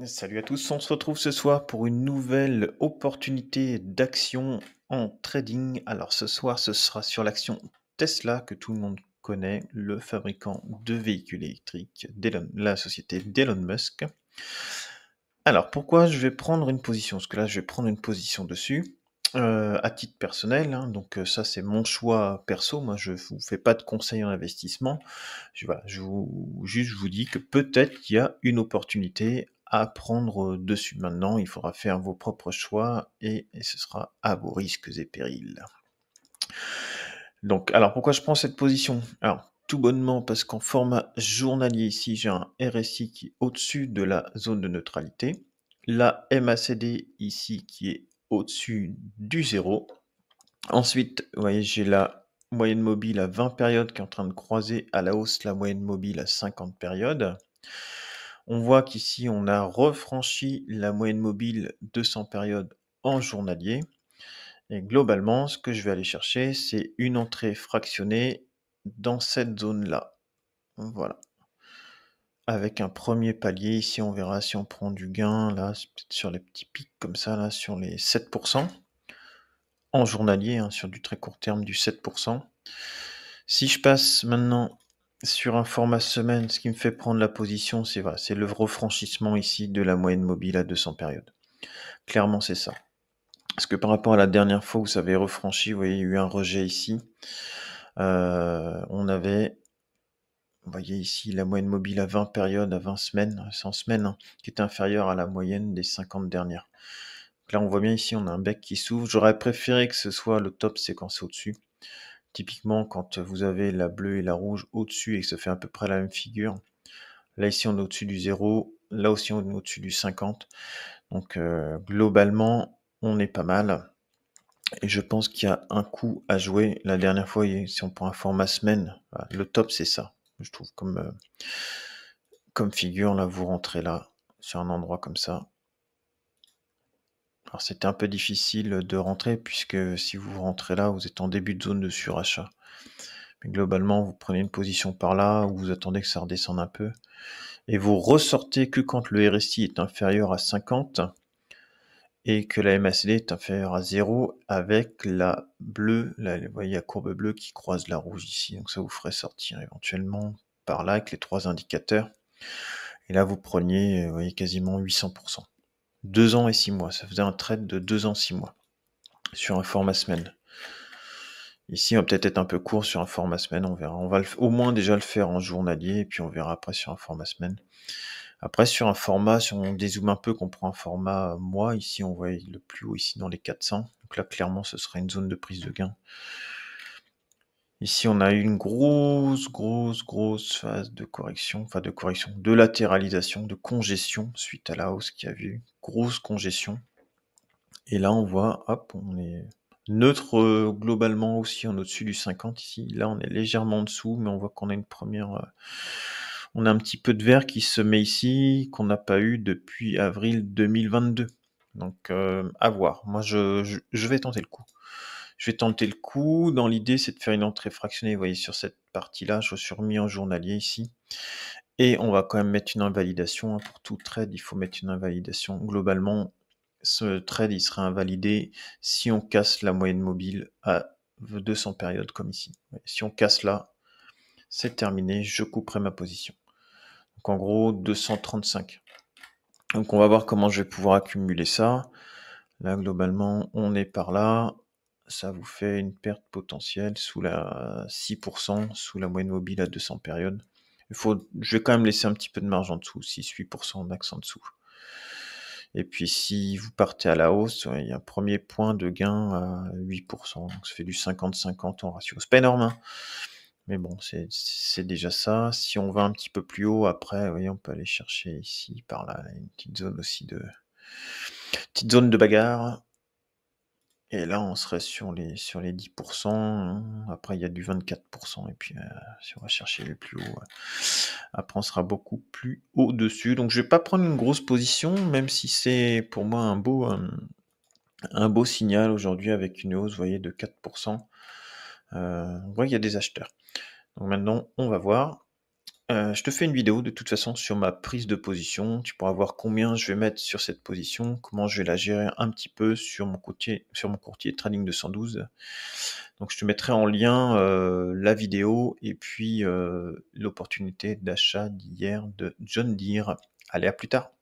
Salut à tous, on se retrouve ce soir pour une nouvelle opportunité d'action en trading. Alors ce soir, ce sera sur l'action Tesla que tout le monde connaît, le fabricant de véhicules électriques, la société d'Elon Musk. Alors pourquoi je vais prendre une position? Parce que là, je vais prendre une position dessus. À titre personnel, hein, donc ça c'est mon choix perso, moi je vous fais pas de conseils en investissement, voilà, je vous dis que peut-être il y a une opportunité à prendre dessus. Maintenant, il faudra faire vos propres choix et ce sera à vos risques et périls. Donc, alors pourquoi je prends cette position? Alors, tout bonnement parce qu'en format journalier ici, j'ai un RSI qui est au-dessus de la zone de neutralité, la MACD ici qui est au-dessus du zéro. Ensuite, vous voyez, j'ai la moyenne mobile à 20 périodes qui est en train de croiser à la hausse la moyenne mobile à 50 périodes. On voit qu'ici, on a refranchi la moyenne mobile 200 périodes en journalier. Et globalement, ce que je vais aller chercher, c'est une entrée fractionnée dans cette zone-là. Voilà. Avec un premier palier, ici, on verra si on prend du gain, là, c'est peut-être sur les petits pics comme ça, là, sur les 7%. En journalier, hein, sur du très court terme, du 7%. Si je passe maintenant sur un format semaine, ce qui me fait prendre la position, c'est voilà, c'est le refranchissement ici de la moyenne mobile à 200 périodes. Clairement, c'est ça. Parce que par rapport à la dernière fois où ça avait refranchi, vous voyez, il y a eu un rejet ici. On avait, vous voyez ici, la moyenne mobile à 20 périodes, à 20 semaines, 100 semaines, hein, qui est inférieure à la moyenne des 50 dernières. Donc là, on voit bien ici, on a un bec qui s'ouvre. J'aurais préféré que ce soit le top séquencé au-dessus. Typiquement, quand vous avez la bleue et la rouge au-dessus et que ça fait à peu près la même figure. Là, ici, on est au-dessus du 0. Là aussi, on est au-dessus du 50. Donc, globalement, on est pas mal. Et je pense qu'il y a un coup à jouer. La dernière fois, si on prend un format semaine, le top, c'est ça. Je trouve comme figure, là, vous rentrez là, sur un endroit comme ça. Alors, c'était un peu difficile de rentrer, puisque si vous rentrez là, vous êtes en début de zone de surachat. Mais globalement, vous prenez une position par là, ou vous attendez que ça redescende un peu, et vous ressortez que quand le RSI est inférieur à 50, et que la MACD est inférieure à 0, avec la bleue, là, vous voyez la courbe bleue qui croise la rouge ici, donc ça vous ferait sortir éventuellement par là avec les trois indicateurs, et là vous preniez, vous voyez, quasiment 800%. 2 ans et 6 mois, ça faisait un trade de 2 ans 6 mois, sur un format semaine. Ici, on va peut-être être un peu court sur un format semaine, on verra. On va au moins déjà le faire en journalier, et puis on verra après sur un format semaine. Après, sur un format, si on dézoome un peu, qu'on prend un format mois, ici, on voit le plus haut ici dans les 400. Donc là, clairement, ce serait une zone de prise de gain. Ici, on a eu une grosse phase de correction, de latéralisation, de congestion, suite à la hausse qu'il y a eu. Grosse congestion. Et là, on voit, hop, on est neutre globalement aussi en au-dessus du 50 ici. Là, on est légèrement en dessous, mais on voit qu'on a une première... on a un petit peu de vert qui se met ici, qu'on n'a pas eu depuis avril 2022. Donc, à voir. Moi, je vais tenter le coup. Je vais tenter le coup. Dans l'idée, c'est de faire une entrée fractionnée. Vous voyez, sur cette partie-là, je suis remis en journalier ici. Et on va quand même mettre une invalidation. Hein. Pour tout trade, il faut mettre une invalidation. Globalement, ce trade, il sera invalidé si on casse la moyenne mobile à 200 périodes comme ici. Si on casse là, c'est terminé, je couperai ma position. Donc en gros, 235. Donc on va voir comment je vais pouvoir accumuler ça. Là, globalement, on est par là. Ça vous fait une perte potentielle sous la 6%, sous la moyenne mobile à 200 périodes. Je vais quand même laisser un petit peu de marge en dessous, 6-8% max en dessous. Et puis si vous partez à la hausse, il y a un premier point de gain à 8%, donc ça fait du 50-50 en ratio. C'est pas énorme, hein, mais bon, c'est déjà ça. Si on va un petit peu plus haut, après, vous voyez, on peut aller chercher ici, par là, une petite zone aussi petite zone de bagarre. Et là, on serait sur les 10%. Hein. Après, il y a du 24%. Et puis, si on va chercher le plus haut, après, on sera beaucoup plus au-dessus. Donc, je vais pas prendre une grosse position, même si c'est pour moi un beau signal aujourd'hui avec une hausse, vous voyez, de 4%. On voit qu'il y a des acheteurs. Donc maintenant, on va voir. Je te fais une vidéo de toute façon sur ma prise de position. Tu pourras voir combien je vais mettre sur cette position, comment je vais la gérer un petit peu sur mon courtier Trading 212. Donc je te mettrai en lien, la vidéo et puis, l'opportunité d'achat d'hier de John Deere. Allez, à plus tard.